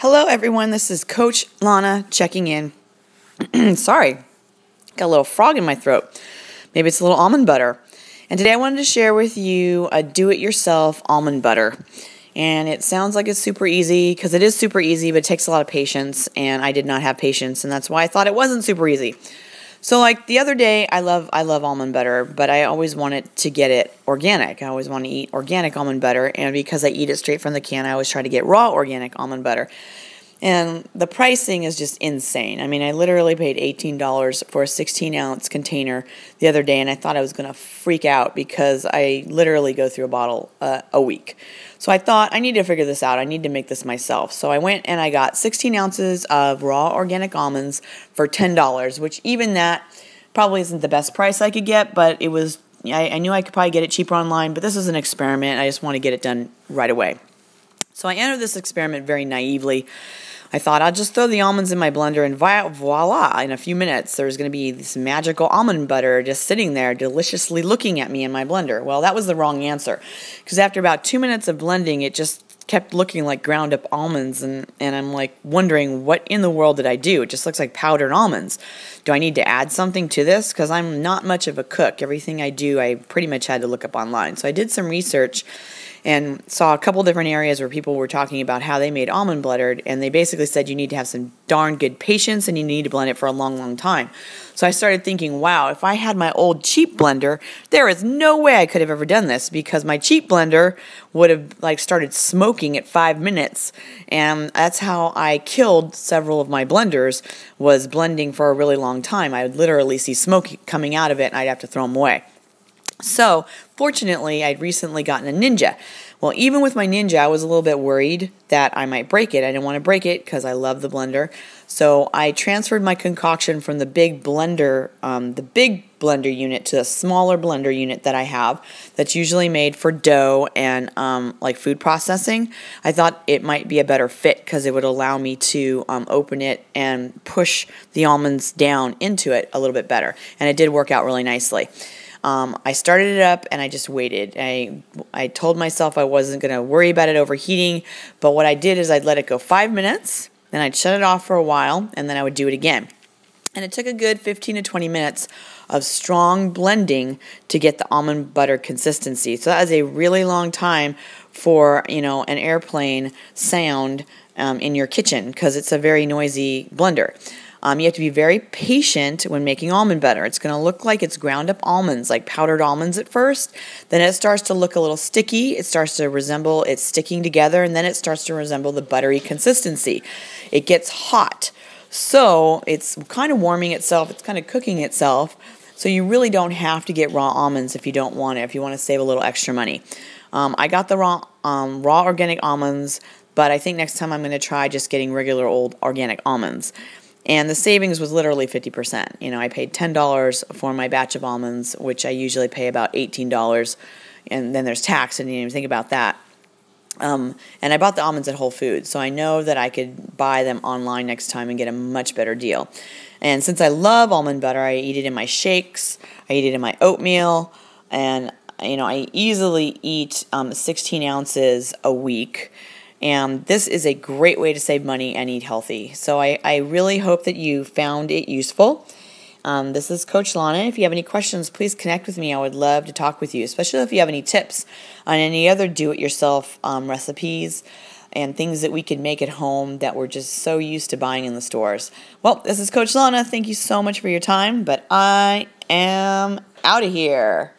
Hello everyone, this is Coach Lana checking in. Sorry, got a little frog in my throat. Maybe it's a little almond butter. And today I wanted to share with you a do-it-yourself almond butter. And it sounds like it's super easy, because it is super easy, but it takes a lot of patience, and I did not have patience, and that's why I thought it wasn't super easy. So like the other day, I love almond butter, but I always wanted to get it organic. I always want to eat organic almond butter, and because I eat it straight from the can, I always try to get raw organic almond butter. And the pricing is just insane. I mean, I literally paid $18 for a 16-ounce container the other day, and I thought I was going to freak out because I literally go through a bottle a week. So I thought, I need to figure this out. I need to make this myself. So I went and I got 16 ounces of raw organic almonds for $10, which even that probably isn't the best price I could get, but it was, I knew I could probably get it cheaper online, but this is an experiment. I just want to get it done right away. So I entered this experiment very naively. I thought I'll just throw the almonds in my blender and voila, in a few minutes there's going to be this magical almond butter just sitting there deliciously looking at me in my blender. Well, that was the wrong answer, because after about 2 minutes of blending, it just kept looking like ground up almonds, and I'm like wondering, what in the world did I do? It just looks like powdered almonds. Do I need to add something to this? Because I'm not much of a cook. Everything I do, I pretty much had to look up online. So I did some research and saw a couple different areas where people were talking about how they made almond butter, and they basically said you need to have some darn good patience and you need to blend it for a long, long time. So I started thinking, wow, if I had my old cheap blender, there is no way I could have ever done this, because my cheap blender would have started smoking at 5 minutes, and that's how I killed several of my blenders, was blending for a really long time. I would literally see smoke coming out of it and I'd have to throw them away. So, fortunately, I'd recently gotten a Ninja. Well, even with my Ninja, I was a little bit worried that I might break it. I didn't want to break it because I love the blender. So I transferred my concoction from the big blender unit to a smaller blender unit that I have that's usually made for dough and like food processing. I thought it might be a better fit because it would allow me to open it and push the almonds down into it a little bit better. And it did work out really nicely. I started it up and I just waited. I told myself I wasn't going to worry about it overheating, but what I did is I'd let it go 5 minutes, then I'd shut it off for a while, and then I would do it again. And it took a good 15 to 20 minutes of strong blending to get the almond butter consistency. So that is a really long time for, an airplane sound in your kitchen, because it's a very noisy blender. You have to be very patient when making almond butter. It's going to look like it's ground up almonds, like powdered almonds at first. Then it starts to look a little sticky. It starts to resemble it's sticking together, and then it starts to resemble the buttery consistency. It gets hot. So it's kind of warming itself. It's kind of cooking itself. So you really don't have to get raw almonds if you don't want it, if you want to save a little extra money. I got the raw organic almonds, but I think next time I'm going to try just getting regular old organic almonds. And the savings was literally 50%. I paid $10 for my batch of almonds, which I usually pay about $18. And then there's tax, and you didn't even think about that. And I bought the almonds at Whole Foods, so I know that I could buy them online next time and get a much better deal. And since I love almond butter, I eat it in my shakes, I eat it in my oatmeal, and I easily eat 16 ounces a week. And this is a great way to save money and eat healthy. So I really hope that you found it useful. This is Coach Lana. If you have any questions, please connect with me. I would love to talk with you, especially if you have any tips on any other do-it-yourself recipes and things that we could make at home that we're just so used to buying in the stores. Well, this is Coach Lana. Thank you so much for your time, but I am out of here.